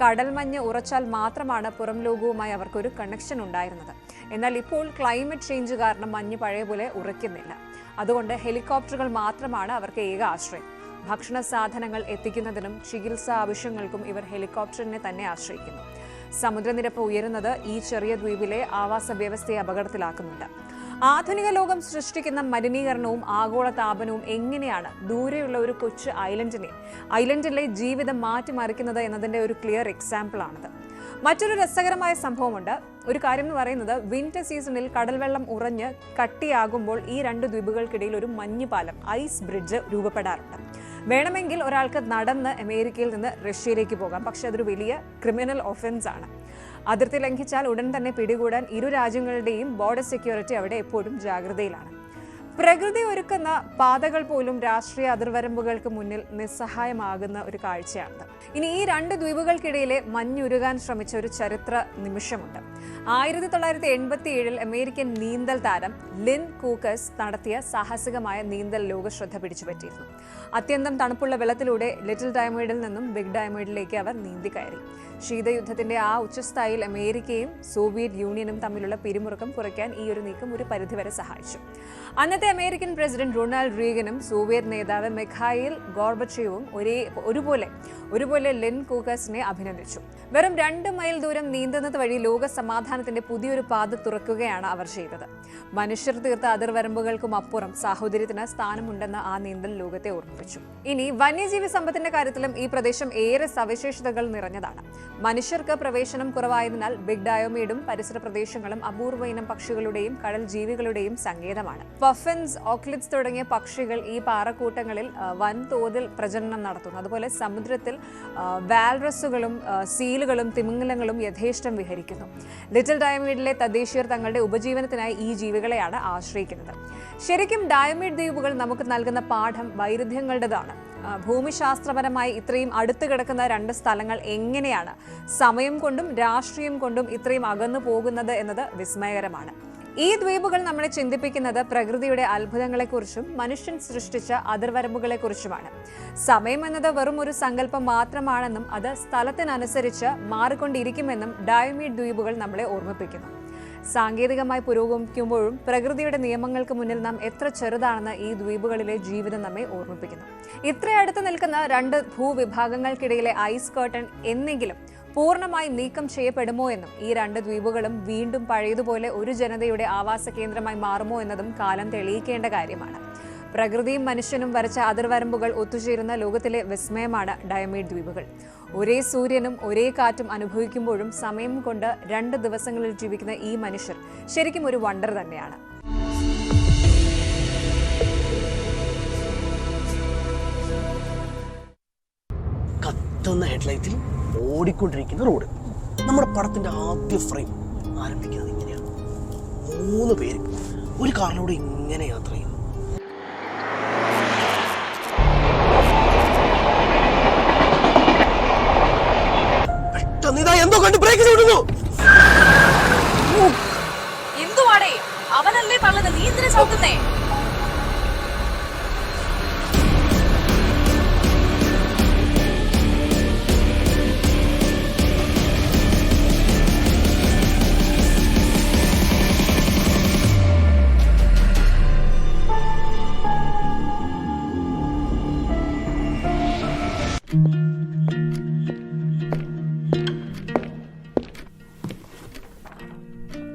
കടൽ മഞ്ഞ് ഉറച്ചാൽ മാത്രമാണ് പുറം ലോകവുമായി അവർക്കൊരു കണക്ഷൻ ഉണ്ടായിരുന്നത്. എന്നാൽ ഇപ്പോൾ ക്ലൈമറ്റ് ചേഞ്ച് കാരണം മഞ്ഞ് പഴയ പോലെ ഉറയ്ക്കുന്നില്ല. അതുകൊണ്ട് ഹെലികോപ്റ്ററുകൾ മാത്രമാണ് അവർക്ക് ഏക ആശ്രയം. ഭക്ഷണ സാധനങ്ങൾ എത്തിക്കുന്നതിനും ചികിത്സാ ആവശ്യങ്ങൾക്കും ഇവർ ഹെലികോപ്റ്ററിനെ തന്നെ ആശ്രയിക്കുന്നു. സമുദ്രനിരപ്പ് ഉയരുന്നത് ഈ ചെറിയ ദ്വീപിലെ ആവാസ വ്യവസ്ഥയെ അപകടത്തിലാക്കുന്നുണ്ട്. ആധുനിക ലോകം സൃഷ്ടിക്കുന്ന മലിനീകരണവും ആഗോള താപനവും എങ്ങനെയാണ് ദൂരെയുള്ള ഒരു കൊച്ചു ഐലൻഡിലെ ജീവിതം മാറ്റിമറിക്കുന്നത് എന്നതിന്റെ ഒരു ക്ലിയർ എക്സാമ്പിൾ ആണിത്. മറ്റൊരു രസകരമായ സംഭവമുണ്ട്. ഒരു കാര്യം എന്ന് പറയുന്നത്, വിന്റർ സീസണിൽ കടൽവെള്ളം ഉറഞ്ഞ് കട്ടിയാകുമ്പോൾ ഈ 2 ദ്വീപുകൾക്കിടയിൽ ഒരു മഞ്ഞുപാലം ഐസ് ബ്രിഡ്ജ് രൂപപ്പെടാറുണ്ട്. വേണമെങ്കിൽ ഒരാൾക്ക് നടന്ന് അമേരിക്കയിൽ നിന്ന് റഷ്യയിലേക്ക് പോകാം. പക്ഷെ അതൊരു വലിയ ക്രിമിനൽ ഒഫൻസ് ആണ്. അതിർത്തി ലംഘിച്ചാൽ ഉടൻ തന്നെ പിടികൂടാൻ ഇരു രാജ്യങ്ങളുടെയും ബോർഡർ സെക്യൂരിറ്റി അവിടെ എപ്പോഴും ജാഗ്രതയിലാണ്. പ്രകൃതി ഒരുക്കുന്ന പാതകൾ പോലും രാഷ്ട്രീയ അതിർവരമ്പുകൾക്ക് മുന്നിൽ നിസ്സഹായമാകുന്ന ഒരു കാഴ്ചയാണ്. ഇനി ഈ 2 ദ്വീപുകൾക്കിടയിലെ മഞ്ഞുരുകാൻ ശ്രമിച്ച ഒരു ചരിത്ര നിമിഷമുണ്ട്. 1987 അമേരിക്കൻ നീന്തൽ താരം ലിൻ കൂക്കസ് നടത്തിയ സാഹസികമായ നീന്തൽ ലോക ശ്രദ്ധ പിടിച്ചുപറ്റിയിരുന്നു. അത്യന്തം തണുപ്പുള്ള വെള്ളത്തിലൂടെ ലിറ്റിൽ ഡയമണ്ടിൽ നിന്നും ബിഗ് ഡയമണ്ടിലേക്ക് അവർ നീന്തി കയറി. ശീതയുദ്ധത്തിന്റെ ആ ഉച്ചസ്ഥായിൽ അമേരിക്കയും സോവിയറ്റ് യൂണിയനും തമ്മിലുള്ള പിരിമുറുക്കം കുറയ്ക്കാൻ ഈ ഒരു നീക്കം ഒരു പരിധിവരെ സഹായിച്ചു. അന്നത്തെ അമേരിക്കൻ പ്രസിഡന്റ് റൊണാൾഡ് റീഗനും സോവിയറ്റ് നേതാവ് മിഖായിൽ ഗോർബച്ചേവും ഒരുപോലെ ലിൻ കൂക്കസിനെ അഭിനന്ദിച്ചു. വെറും 2 മൈൽ ദൂരം നീന്തുന്നത് വഴി ലോക സമാധാനത്തിന്റെ പുതിയൊരു പാത തുറക്കുകയാണ് അവർ ചെയ്തത്. മനുഷ്യർ തീർത്ത അതിർവരമ്പുകൾക്കും അപ്പുറം സാഹോദര്യത്തിന് സ്ഥാനമുണ്ടെന്ന് ആ നീന്തൽ ലോകത്തെ ഓർമ്മിപ്പിച്ചു. ഇനി വന്യജീവി സമ്പത്തിന്റെ കാര്യത്തിലും ഈ പ്രദേശം ഏറെ സവിശേഷതകൾ നിറഞ്ഞതാണ്. മനുഷ്യർക്ക് പ്രവേശനം കുറവായതിനാൽ ബിഗ് ഡയമണ്ടും പരിസര പ്രദേശങ്ങളും അപൂർവ ഇനം പക്ഷികളുടെയും കടൽ ജീവികളുടെയും സങ്കേതമാണ്. പഫിൻസ്, ഓക്ലിഡ്സ് തുടങ്ങിയ പക്ഷികൾ ഈ പാറക്കൂട്ടങ്ങളിൽ വൻതോതിൽ പ്രജനനം നടത്തുന്നു. അതുപോലെ സമുദ്രത്തിൽ വാൽറസുകളും സീലുകളും തിമിംഗലങ്ങളും യഥേഷ്ടം വിഹരിക്കുന്നു. ലിറ്റിൽ ഡയമണ്ടിലെ തദ്ദേശീയർ തങ്ങളുടെ ഉപജീവനത്തിനായി ഈ ജീവികളെയാണ് ആശ്രയിക്കുന്നത്. ശരിക്കും ഡയമണ്ട് ദ്വീപുകൾ നമുക്ക് നൽകുന്ന പാഠം വൈരുദ്ധ്യങ്ങളുടേതാണ്. ഭൂമിശാസ്ത്രപരമായി ഇത്രയും അടുത്ത് കിടക്കുന്ന 2 സ്ഥലങ്ങൾ എങ്ങനെയാണ് സമയം കൊണ്ടും രാഷ്ട്രീയം കൊണ്ടും ഇത്രയും അകന്നു പോകുന്നത് എന്നത് വിസ്മയകരമാണ്. ഈ ദ്വീപുകൾ നമ്മളെ ചിന്തിപ്പിക്കുന്നത് പ്രകൃതിയുടെ അത്ഭുതങ്ങളെക്കുറിച്ചും മനുഷ്യൻ സൃഷ്ടിച്ച അതിർവരമ്പുകളെക്കുറിച്ചുമാണ്. സമയം എന്നത് വെറും ഒരു സങ്കല്പം മാത്രമാണെന്നും അത് സ്ഥലത്തിനനുസരിച്ച് മാറിക്കൊണ്ടിരിക്കുമെന്നും ഡയമണ്ട് ദ്വീപുകൾ നമ്മളെ ഓർമ്മിപ്പിക്കുന്നു. സാങ്കേതികമായി പുരോഗമിക്കുമ്പോഴും പ്രകൃതിയുടെ നിയമങ്ങൾക്ക് മുന്നിൽ നാം എത്ര ചെറുതാണെന്ന് ഈ ദ്വീപുകളിലെ ജീവിതം നമ്മെ ഓർമ്മിപ്പിക്കുന്നു. ഇത്രയടുത്ത് നിൽക്കുന്ന 2 ഭൂവിഭാഗങ്ങൾക്കിടയിലെ ഐസ് കർട്ടൺ എന്നെങ്കിലും പൂർണ്ണമായി നീക്കം ചെയ്യപ്പെടുമോ എന്നും ഈ 2 ദ്വീപുകളും വീണ്ടും പഴയതുപോലെ ഒരു ജനതയുടെ ആവാസ കേന്ദ്രമായി മാറുമോ എന്നതും കാലം തെളിയിക്കേണ്ട കാര്യമാണ്. പ്രകൃതിയും മനുഷ്യനും വരച്ച അതിർവരമ്പുകൾ ഒത്തുചേരുന്ന ലോകത്തിലെ വിസ്മയമാണ് ഡയമണ്ട് ദ്വീപുകൾ. ഒരേ സൂര്യനും ഒരേ കാറ്റും അനുഭവിക്കുമ്പോഴും സമയം കൊണ്ട് 2 ദിവസങ്ങളിൽ ജീവിക്കുന്ന ഈ മനുഷ്യർ ശരിക്കും ഒരു വണ്ടർ തന്നെയാണ്. കത്തുന്ന ഹെഡ്ലൈറ്റിൽ ഓടിക്കൊണ്ടിരിക്കുന്ന റോഡ്. നമ്മുടെ പടത്തിന്റെ ആദ്യ ഫ്രെയിം ആരംഭിക്കുന്നത് ഇങ്ങനെയാണ്. 3 പേര് ഒരു കാറിലൂടെ ഇങ്ങനെ യാത്ര ചെയ്യുന്നു. പെട്ടെന്ന് ഇതാ എന്തോ കണ്ട് ബ്രേക്ക് ചവിട്ടുന്നു. എന്തുവാടേ അവനല്ലേ പറഞ്ഞത്, നീ എന്തിനാ ചവിട്ടുന്നേ?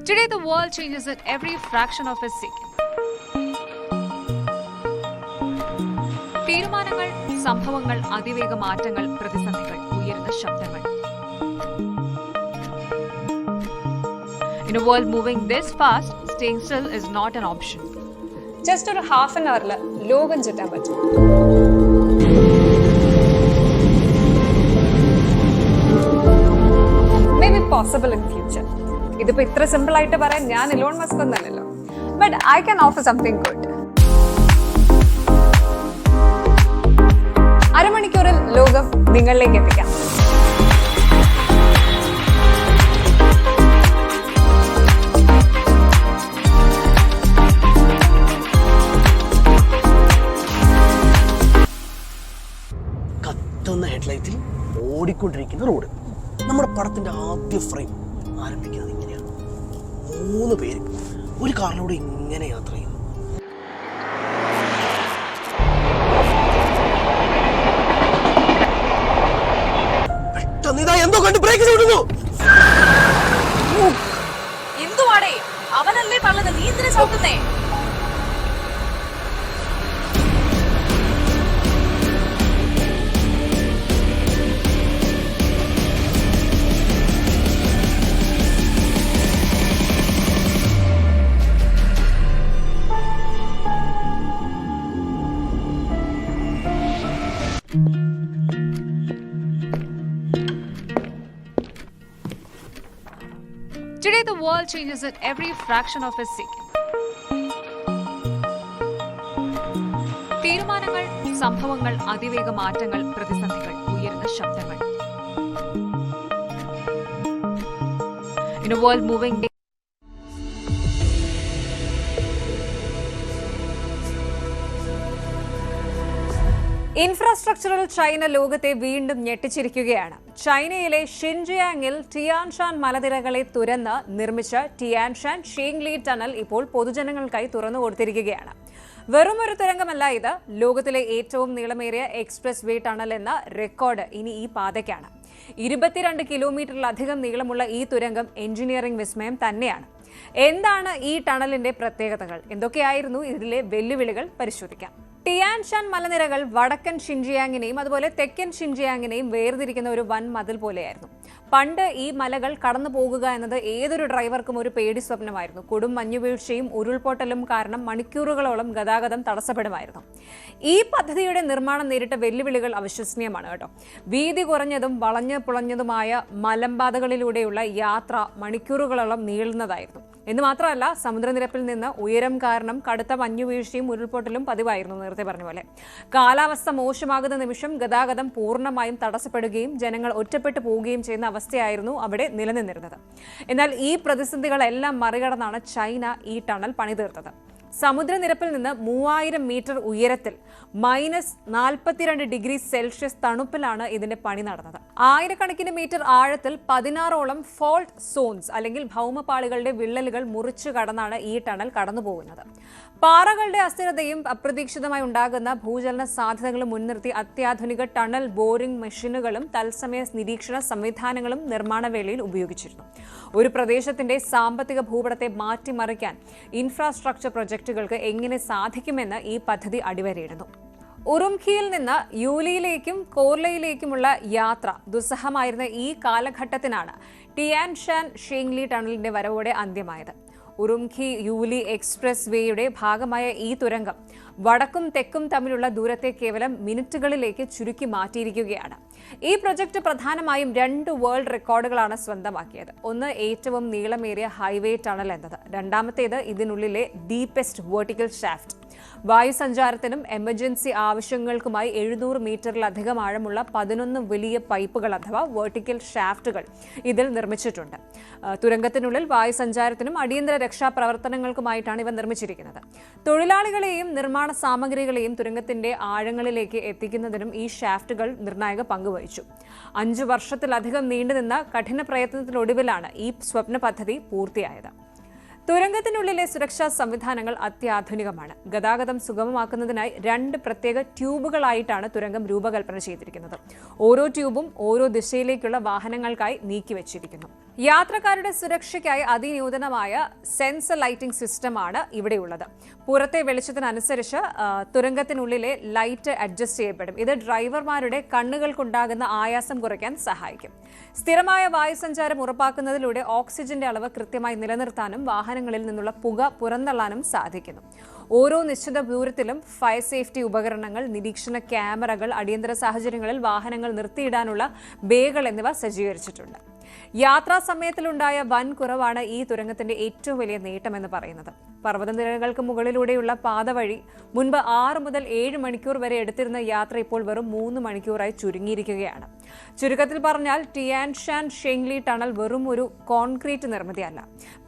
Today, the world changes at every fraction of a second. തീരുമാനങ്ങൾ, സംഭവങ്ങൾ, അതിവേഗ മാറ്റങ്ങൾ, പ്രതിസന്ധികൾ, ഉയരുന്ന ശബ്ദങ്ങൾ. In a world moving this fast, staying still is not an option. Just ഒരു half an hourൽ ലോകം ചുറ്റാൻ പറ്റും. Maybe possible in future. ഇതിപ്പോ ഇത്ര സിമ്പിൾ ആയിട്ട് പറയാൻ ഞാൻ ഇലോൺ മസ്ക് ഒന്നല്ലല്ലോ. But I can offer something good. അരമണിക്കൂറിൽ ലോകം നിങ്ങളിലേക്ക് എത്തിക്കാം. കത്തുന്ന ഹെഡ്ലൈറ്റിൽ ഓടിക്കൊണ്ടിരിക്കുന്ന റോഡ്. നമ്മുടെ പടത്തിന്റെ ആദ്യ ഫ്രെയിം ആരംഭിക്കുന്നത് ഇങ്ങനെയാണ്. 3 പേര് ഒരു കാറിലൂടെ ഇങ്ങനെ യാത്ര ചെയ്യുന്നു. പെട്ടെന്ന് ഇതാ എന്തോ കണ്ട് ബ്രേക്ക് ചവിട്ടുന്നു. എന്തുവാടേ അവനല്ലേ പറഞ്ഞത്, നീ എന്തിനാ ചവിട്ടുന്നേ? Today, the world changes at every fraction of a second. തീരുമാനങ്ങൾ, സംഭവങ്ങൾ, അതിവേഗ മാറ്റങ്ങൾ, പ്രതിസന്ധികൾ, ഉയരുന്ന ശബ്ദങ്ങൾ. In a world moving infrastructural China ലോകത്തെ വീണ്ടും ഞെട്ടിച്ചിരിക്കുകയാണ്. ചൈനയിലെ ഷിൻജിയാങ്ങിൽ ടിയാൻഷാൻ മലനിരകളെ തുരന്ന് നിർമ്മിച്ച ടിയാൻഷാൻ ഷീങ്ലി ടണൽ ഇപ്പോൾ പൊതുജനങ്ങൾക്കായി തുറന്നു കൊടുത്തിരിക്കുകയാണ്. വെറുമൊരു തുരങ്കമല്ല ഇത്. ലോകത്തിലെ ഏറ്റവും നീളമേറിയ എക്സ്പ്രസ് വേ ടണൽ എന്ന റെക്കോർഡ് ഇനി ഈ പാതയ്ക്കാണ്. 22 കിലോമീറ്ററിലധികം നീളമുള്ള ഈ തുരങ്കം എഞ്ചിനീയറിംഗ് വിസ്മയം തന്നെയാണ്. എന്താണ് ഈ ടണലിന്റെ പ്രത്യേകതകൾ, എന്തൊക്കെയായിരുന്നു ഇതിലെ വെല്ലുവിളികൾ പരിശോധിക്കാം. ടിയാൻഷാൻ മലനിരകൾ വടക്കൻ ഷിൻജിയാങ്ങിനെയും അതുപോലെ തെക്കൻ ഷിൻജിയാങ്ങിനെയും വേർതിരിക്കുന്ന ഒരു വൻ മതിൽ പോലെയായിരുന്നു. പണ്ട് ഈ മലകൾ കടന്നു പോകുക എന്നത് ഏതൊരു ഡ്രൈവർക്കും ഒരു പേടി സ്വപ്നമായിരുന്നു. കൊടും മഞ്ഞുവീഴ്ചയും ഉരുൾപൊട്ടലും കാരണം മണിക്കൂറുകളോളം ഗതാഗതം തടസ്സപ്പെടുമായിരുന്നു. ഈ പദ്ധതിയുടെ നിർമ്മാണം നേരിട്ട വെല്ലുവിളികൾ അവിശ്വസനീയമാണ് കേട്ടോ. വീതി കുറഞ്ഞതും വളഞ്ഞു പുളഞ്ഞതുമായ മലമ്പാതകളിലൂടെയുള്ള യാത്ര മണിക്കൂറുകളോളം നീളുന്നതായിരുന്നു. എന്ന് മാത്രമല്ല, സമുദ്രനിരപ്പിൽ നിന്ന് ഉയരം കാരണം കടുത്ത മഞ്ഞുവീഴ്ചയും ഉരുൾപൊട്ടലും പതിവായിരുന്നു. നേരത്തെ പറഞ്ഞ പോലെ കാലാവസ്ഥ മോശമാകുന്ന നിമിഷം ഗതാഗതം പൂർണ്ണമായും തടസ്സപ്പെടുകയും ജനങ്ങൾ ഒറ്റപ്പെട്ടു പോവുകയും ചെയ്യുന്ന അവസ്ഥയായിരുന്നു അവിടെ നിലനിന്നിരുന്നത്. എന്നാൽ ഈ പ്രതിസന്ധികളെല്ലാം മറികടന്നാണ് ചൈന ഈ ടണൽ പണിതീർത്തത്. സമുദ്രനിരപ്പിൽ നിന്ന് 3000 മീറ്റർ ഉയരത്തിൽ -42 ഡിഗ്രി സെൽഷ്യസ് തണുപ്പിലാണ് ഇതിന്റെ പണി നടന്നത്. ആയിരക്കണക്കിന് മീറ്റർ ആഴത്തിൽ 16ഓളം ഫോൾട്ട് സോൺസ് അല്ലെങ്കിൽ ഭൗമപാളികളുടെ വിള്ളലുകൾ മുറിച്ചു കടന്നാണ് ഈ ടണൽ കടന്നുപോകുന്നത്. പാറകളുടെ അസ്ഥിരതയും അപ്രതീക്ഷിതമായി ഉണ്ടാകുന്ന ഭൂചലന സാധ്യതകളും മുൻനിർത്തി അത്യാധുനിക ടണൽ ബോറിംഗ് മെഷീനുകളും തത്സമയ നിരീക്ഷണ സംവിധാനങ്ങളും നിർമ്മാണവേളയിൽ ഉപയോഗിച്ചിരുന്നു. ഒരു പ്രദേശത്തിന്റെ സാമ്പത്തിക ഭൂപടത്തെ മാറ്റിമറിക്കാൻ ഇൻഫ്രാസ്ട്രക്ചർ പ്രൊജക്ടുകൾക്ക് എങ്ങനെ സാധിക്കുമെന്ന് ഈ പദ്ധതി അടിവരയിടുന്നു. ഉറുംഖിയിൽ നിന്ന് യൂലിയിലേക്കും കോർലയിലേക്കുമുള്ള യാത്ര ദുസ്സഹമായിരുന്ന ഈ കാലഘട്ടത്തിനാണ് ടിയാൻഷാൻ ഷീങ്ലി ടണലിന്റെ വരവോടെ അന്ത്യമായത്. ഉറുംഖി യൂലി എക്സ്പ്രസ് വേയുടെ ഭാഗമായ ഈ തുരങ്കം വടക്കും തെക്കും തമ്മിലുള്ള ദൂരത്തെ കേവലം മിനിറ്റുകളിലേക്ക് ചുരുക്കി മാറ്റിയിരിക്കുകയാണ്. ഈ പ്രൊജക്ട് പ്രധാനമായും 2 വേൾഡ് റെക്കോർഡുകളാണ് സ്വന്തമാക്കിയത്. ഒന്ന് ഏറ്റവും നീളമേറിയ ഹൈവേ ടണൽ എന്നത്, രണ്ടാമത്തേത് ഇതിനുള്ളിലെ ഡീപ്പസ്റ്റ് വെർട്ടിക്കൽ ഷാഫ്റ്റ്. വായുസഞ്ചാരത്തിനും എമർജൻസി ആവശ്യങ്ങൾക്കുമായി 700 മീറ്ററിലധികം ആഴമുള്ള 11 വലിയ പൈപ്പുകൾ അഥവാ വെർട്ടിക്കൽ ഷാഫ്റ്റുകൾ ഇതിൽ നിർമ്മിച്ചിട്ടുണ്ട്. തുരങ്കത്തിനുള്ളിൽ വായുസഞ്ചാരത്തിനും അടിയന്തര രക്ഷാപ്രവർത്തനങ്ങൾക്കുമായിട്ടാണ് ഇവ നിർമ്മിച്ചിരിക്കുന്നത്. തൊഴിലാളികളെയും നിർമ്മാണ സാമഗ്രികളെയും തുരങ്കത്തിന്റെ ആഴങ്ങളിലേക്ക് എത്തിക്കുന്നതിനും ഈ ഷാഫ്റ്റുകൾ നിർണായക പങ്കുവഹിച്ചു. 5 വർഷത്തിലധികം നീണ്ടുനിന്ന കഠിന പ്രയത്നത്തിനൊടുവിലാണ് ഈ സ്വപ്ന പദ്ധതി പൂർത്തിയായത്. തുരങ്കത്തിനുള്ളിലെ സുരക്ഷാ സംവിധാനങ്ങൾ അത്യാധുനികമാണ്. ഗതാഗതം സുഗമമാക്കുന്നതിനായി 2 പ്രത്യേക ട്യൂബുകളായിട്ടാണ് തുരങ്കം രൂപകൽപ്പന ചെയ്തിരിക്കുന്നത്. ഓരോ ട്യൂബും ഓരോ ദിശയിലേക്കുള്ള വാഹനങ്ങൾക്കായി നീക്കിവച്ചിരിക്കുന്നു. യാത്രക്കാരുടെ സുരക്ഷയ്ക്കായി അതിനൂതനമായ സെൻസർ ലൈറ്റിംഗ് സിസ്റ്റമാണ് ഇവിടെയുള്ളത്. പുറത്തെ വെളിച്ചത്തിനനുസരിച്ച് തുരങ്കത്തിനുള്ളിലെ ലൈറ്റ് അഡ്ജസ്റ്റ് ചെയ്യപ്പെടും. ഇത് ഡ്രൈവർമാരുടെ കണ്ണുകൾക്കുണ്ടാകുന്ന ആയാസം കുറയ്ക്കാൻ സഹായിക്കും. സ്ഥിരമായ വായുസഞ്ചാരം ഉറപ്പാക്കുന്നതിലൂടെ ഓക്സിജന്റെ അളവ് കൃത്യമായി നിലനിർത്താനും വാഹനങ്ങളിൽ നിന്നുള്ള പുക പുറന്തള്ളാനും സാധിക്കുന്നു. ഓരോ നിശ്ചിത ദൂരത്തിലും ഫയർ സേഫ്റ്റി ഉപകരണങ്ങൾ, നിരീക്ഷണ ക്യാമറകൾ, അടിയന്തര സാഹചര്യങ്ങളിൽ വാഹനങ്ങൾ നിർത്തിയിടാനുള്ള ബേകൾ എന്നിവ സജ്ജീകരിച്ചിട്ടുണ്ട്. യാത്രാ സമയത്തിലുണ്ടായ വൻ കുറവാണ് ഈ തുരങ്കത്തിന്റെ ഏറ്റവും വലിയ നേട്ടമെന്ന് പറയുന്നത്. പർവ്വതനിരകൾക്ക് മുകളിലൂടെയുള്ള പാത വഴി മുൻപ് 6 മുതൽ 7 മണിക്കൂർ വരെ എടുത്തിരുന്ന യാത്ര ഇപ്പോൾ വെറും 3 മണിക്കൂറായി ചുരുങ്ങിയിരിക്കുകയാണ്. ചുരുക്കത്തിൽ പറഞ്ഞാൽ ടിയാൻ ഷാൻ ഷെങ്ലി ടണൽ വെറും ഒരു കോൺക്രീറ്റ് നിർമ്മിതിയല്ല.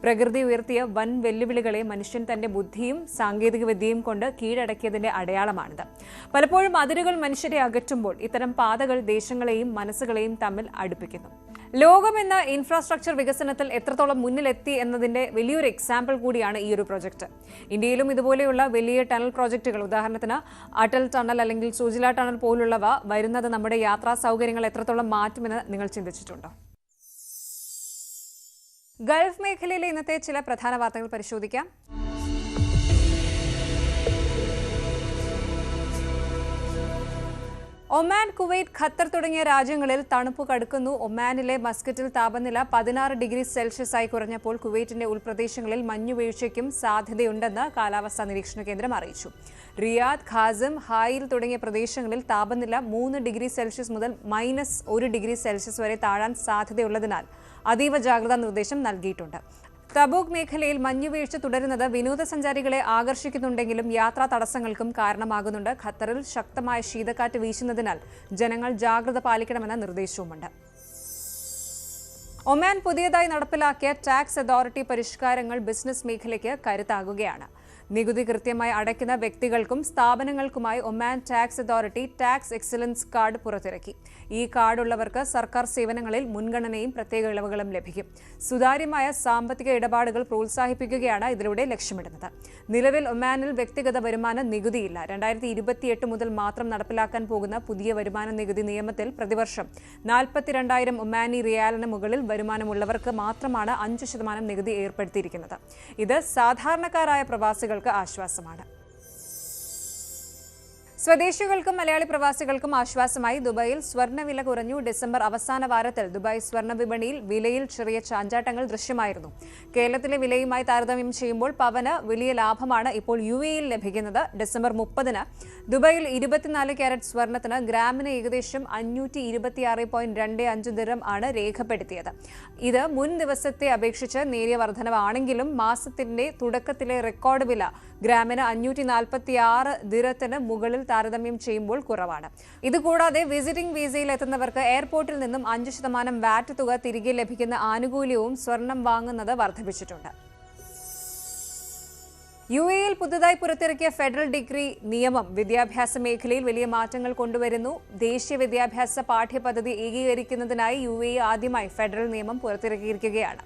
പ്രകൃതി ഉയർത്തിയ വൻ വെല്ലുവിളികളെ മനുഷ്യൻ തന്റെ ബുദ്ധിയും സാങ്കേതിക വിദ്യയും കൊണ്ട് കീഴടക്കിയതിന്റെ അടയാളമാണിത്. പലപ്പോഴും അതിരുകൾ മനുഷ്യരെ അകറ്റുമ്പോൾ ഇത്തരം പാതകൾ ദേശങ്ങളെയും മനസ്സുകളെയും തമ്മിൽ അടുപ്പിക്കുന്നു. ലോകമെന്ന ഇൻഫ്രാസ്ട്രക്ചർ വികസനത്തിൽ എത്രത്തോളം മുന്നിലെത്തി എന്നതിന്റെ വലിയൊരു എക്സാമ്പിൾ കൂടിയാണ് ഈ ഒരു പ്രോജക്റ്റ്. ഇന്ത്യയിലും ഇതുപോലെയുള്ള വലിയ ടണൽ പ്രോജക്റ്റുകൾ, ഉദാഹരണത്തിന് അടൽ ടണൽ അല്ലെങ്കിൽ സുജില ടണൽ പോലുള്ളവ വരുന്നത് നമ്മുടെ യാത്രാ സൗകര്യങ്ങൾ എത്രത്തോളം മാറ്റുമെന്ന് നിങ്ങൾ ചിന്തിച്ചിട്ടുണ്ടോ? ഗൾഫ് മേഖലയിലെ ഇന്നത്തെ ചില പ്രധാന വാർത്തകൾ പരിശോധിക്കാം. ഒമാൻ, കുവൈറ്റ്, ഖത്തർ തുടങ്ങിയ രാജ്യങ്ങളിൽ തണുപ്പ് കടുക്കുന്നു. ഒമാനിലെ മസ്കറ്റിൽ താപനില 16 ഡിഗ്രി സെൽഷ്യസായി കുറഞ്ഞപ്പോൾ കുവൈറ്റിന്റെ ഉൾപ്രദേശങ്ങളിൽ മഞ്ഞുവീഴ്ചയ്ക്കും സാധ്യതയുണ്ടെന്ന് കാലാവസ്ഥാ നിരീക്ഷണ കേന്ദ്രം അറിയിച്ചു. റിയാദ്, ഖാസിം, ഹായിൽ തുടങ്ങിയ പ്രദേശങ്ങളിൽ താപനില 3 ഡിഗ്രി സെൽഷ്യസ് മുതൽ -1 ഡിഗ്രി സെൽഷ്യസ് വരെ താഴാൻ സാധ്യതയുള്ളതിനാൽ അതീവ ജാഗ്രതാ നിർദ്ദേശം നൽകിയിട്ടുണ്ട്. തബൂക്ക് മേഖലയിൽ മഞ്ഞുവീഴ്ച തുടരുന്നത് വിനോദസഞ്ചാരികളെ ആകർഷിക്കുന്നുണ്ടെങ്കിലും യാത്രാ തടസ്സങ്ങൾക്കും കാരണമാകുന്നുണ്ട്. ഖത്തറിൽ ശക്തമായ ശീതക്കാറ്റ് വീശുന്നതിനാൽ ജനങ്ങൾ ജാഗ്രത പാലിക്കണമെന്ന നിർദ്ദേശവുമുണ്ട്. ഒമാൻ പുതിയതായി നടപ്പിലാക്കിയ ടാക്സ് അതോറിറ്റി പരിഷ്കാരങ്ങൾ ബിസിനസ് മേഖലയ്ക്ക് കരുത്താകുകയാണ്. നികുതി കൃത്യമായി അടയ്ക്കുന്ന വ്യക്തികൾക്കും സ്ഥാപനങ്ങൾക്കുമായി Oman Tax Authority tax excellence card പുറത്തിറക്കി. ഈ കാർഡുള്ളവർക്ക് സർക്കാർ സേവനങ്ങളിൽ മുൻഗണനയും പ്രത്യേക ഇളവുകളും ലഭിക്കും. സുതാര്യമായ സാമ്പത്തിക ഇടപാടുകൾ പ്രോത്സാഹിപ്പിക്കുകയാണ് ഇതിലൂടെ ലക്ഷ്യമിടുന്നത്. നിലവിൽ ഒമാനിൽ വ്യക്തിഗത വരുമാന നികുതിയില്ല. 2028 മുതൽ മാത്രം നടപ്പിലാക്കാൻ പോകുന്ന പുതിയ വരുമാന നികുതി നിയമത്തിൽ പ്രതിവർഷം 42,000 ഒമാനി റിയാലിന് മുകളിൽ വരുമാനമുള്ളവർക്ക് മാത്രമാണ് 5% നികുതി ഏർപ്പെടുത്തിയിരിക്കുന്നത്. ഇത് സാധാരണക്കാരായ പ്രവാസികൾ ആശ്വാസമാണ്. സ്വദേശികൾക്കും മലയാളി പ്രവാസികൾക്കും ആശ്വാസമായി ദുബായിൽ സ്വർണ്ണവില കുറഞ്ഞു. ഡിസംബർ അവസാന വാരത്തിൽ ദുബായ് സ്വർണ്ണ വിപണിയിൽ വിലയിൽ ചെറിയ ചാഞ്ചാട്ടങ്ങൾ ദൃശ്യമായിരുന്നു. കേരളത്തിലെ വിലയുമായി താരതമ്യം ചെയ്യുമ്പോൾ പവന് വലിയ ലാഭമാണ് ഇപ്പോൾ UAEയിൽ ലഭിക്കുന്നത്. ഡിസംബർ 30-ന് ദുബായിൽ 24 ക്യാരറ്റ് സ്വർണ്ണത്തിന് ഗ്രാമിന് ഏകദേശം 526.25 ദിർഹം ആണ് രേഖപ്പെടുത്തിയത്. ഇത് മുൻ ദിവസത്തെ അപേക്ഷിച്ച് നേരിയ വർധനവാണെങ്കിലും മാസത്തിന്റെ തുടക്കത്തിലെ റെക്കോർഡ് വില ഗ്രാമിന് 546 ദിർഹത്തിന് മുകളിൽ താരതമ്യം ചെയ്യുമ്പോൾ കുറവാണ്. ഇതുകൂടാതെ വിസിറ്റിംഗ് വിസയിൽ എത്തുന്നവർക്ക് എയർപോർട്ടിൽ നിന്നും 5% വാറ്റ് തുക തിരികെ ലഭിക്കുന്ന ആനുകൂല്യവും സ്വർണം വാങ്ങുന്നത് വർദ്ധിപ്പിച്ചിട്ടുണ്ട്. UAEയിൽ പുതുതായി പുറത്തിറക്കിയ ഫെഡറൽ ഡിഗ്രി നിയമം വിദ്യാഭ്യാസ മേഖലയിൽ വലിയ മാറ്റങ്ങൾ കൊണ്ടുവരുന്നു. ദേശീയ വിദ്യാഭ്യാസ പാഠ്യപദ്ധതി ഏകീകരിക്കുന്നതിനായി UAE ആദ്യമായി ഫെഡറൽ നിയമം പുറത്തിറക്കിയിരിക്കുകയാണ്.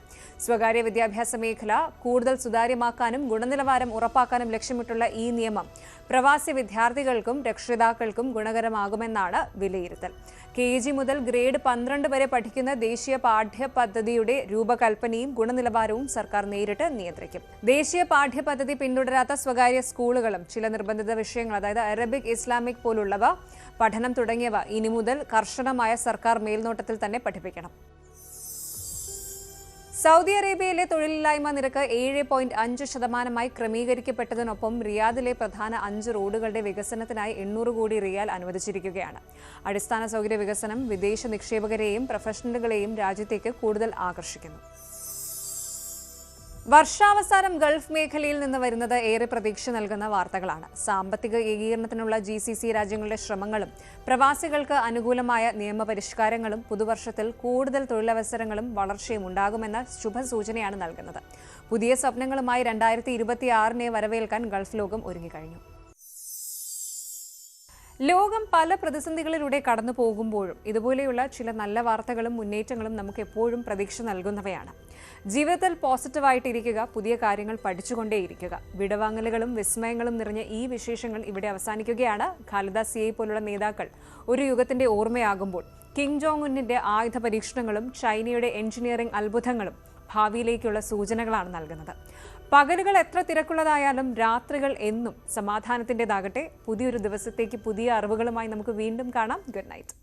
സ്വകാര്യ വിദ്യാഭ്യാസ മേഖല കൂടുതൽ സുതാര്യമാക്കാനും ഗുണനിലവാരം ഉറപ്പാക്കാനും ലക്ഷ്യമിട്ടുള്ള ഈ നിയമം പ്രവാസി വിദ്യാർത്ഥികൾക്കും രക്ഷിതാക്കൾക്കും ഗുണകരമാകുമെന്നാണ് വിലയിരുത്തൽ. KG മുതൽ ഗ്രേഡ് 12 വരെ പഠിക്കുന്ന ദേശീയ പാഠ്യപദ്ധതിയുടെ രൂപകൽപ്പനയും ഗുണനിലവാരവും സർക്കാർ നേരിട്ട് നിയന്ത്രിക്കും. ദേശീയ പാഠ്യപദ്ധതി പിന്തുടരാത്ത സ്വകാര്യ സ്കൂളുകളും ചില നിർബന്ധിത വിഷയങ്ങൾ, അതായത് അറബിക്, ഇസ്ലാമിക് പോലുള്ളവ, പഠനം തുടങ്ങിയവ ഇനി മുതൽ കർശനമായ സർക്കാർ മേൽനോട്ടത്തിൽ തന്നെ പഠിപ്പിക്കണം. സൗദി അറേബ്യയിലെ തൊഴിലില്ലായ്മ നിരക്ക് 7.5% ക്രമീകരിക്കപ്പെട്ടതിനൊപ്പം റിയാദിലെ പ്രധാന 5 റോഡുകളുടെ വികസനത്തിനായി 800 കോടി റിയാൽ അനുവദിച്ചിരിക്കുകയാണ്. അടിസ്ഥാന സൗകര്യ വികസനം വിദേശ നിക്ഷേപകരെയും പ്രൊഫഷണലുകളെയും രാജ്യത്തേക്ക് കൂടുതൽ ആകർഷിക്കുന്നു. വർഷാവസാനം ഗൾഫ് മേഖലയിൽ നിന്ന് വരുന്നത് ഏറെ പ്രതീക്ഷ നൽകുന്ന വാർത്തകളാണ്. സാമ്പത്തിക ഏകീകരണത്തിനുള്ള GCC രാജ്യങ്ങളുടെ ശ്രമങ്ങളും പ്രവാസികൾക്ക് അനുകൂലമായ നിയമപരിഷ്കാരങ്ങളും പുതുവർഷത്തിൽ കൂടുതൽ തൊഴിലവസരങ്ങളും വളർച്ചയും ഉണ്ടാകുമെന്ന ശുഭസൂചനയാണ് നൽകുന്നത്. പുതിയ സ്വപ്നങ്ങളുമായി 2026-നെ വരവേൽക്കാൻ ഗൾഫ് ലോകം ഒരുങ്ങിക്കഴിഞ്ഞു. ലോകം പല പ്രതിസന്ധികളിലൂടെ കടന്നു പോകുമ്പോഴും ഇതുപോലെയുള്ള ചില നല്ല വാർത്തകളും മുന്നേറ്റങ്ങളും നമുക്ക് എപ്പോഴും പ്രതീക്ഷ നൽകുന്നവയാണ്. ജീവിതത്തിൽ പോസിറ്റീവായിട്ടിരിക്കുക, പുതിയ കാര്യങ്ങൾ പഠിച്ചുകൊണ്ടേയിരിക്കുക. വിടവാങ്ങലുകളും വിസ്മയങ്ങളും നിറഞ്ഞ ഈ വിശേഷങ്ങൾ ഇവിടെ അവസാനിക്കുകയാണ്. ഖാലിദ സിയെ പോലുള്ള നേതാക്കൾ ഒരു യുഗത്തിന്റെ ഓർമ്മയാകുമ്പോൾ കിം ജോങ് ഉന്നിന്റെ ആയുധ പരീക്ഷണങ്ങളും ചൈനയുടെ എഞ്ചിനീയറിംഗ് അത്ഭുതങ്ങളും ഭാവിയിലേക്കുള്ള സൂചനകളാണ് നൽകുന്നത്. പകലുകൾ എത്ര തിരക്കുള്ളതായാലും രാത്രികൾ എന്നും സമാധാനത്തിൻ്റെതാകട്ടെ. പുതിയൊരു ദിവസത്തേക്ക് പുതിയ അറിവുകളുമായി നമുക്ക് വീണ്ടും കാണാം. Good night.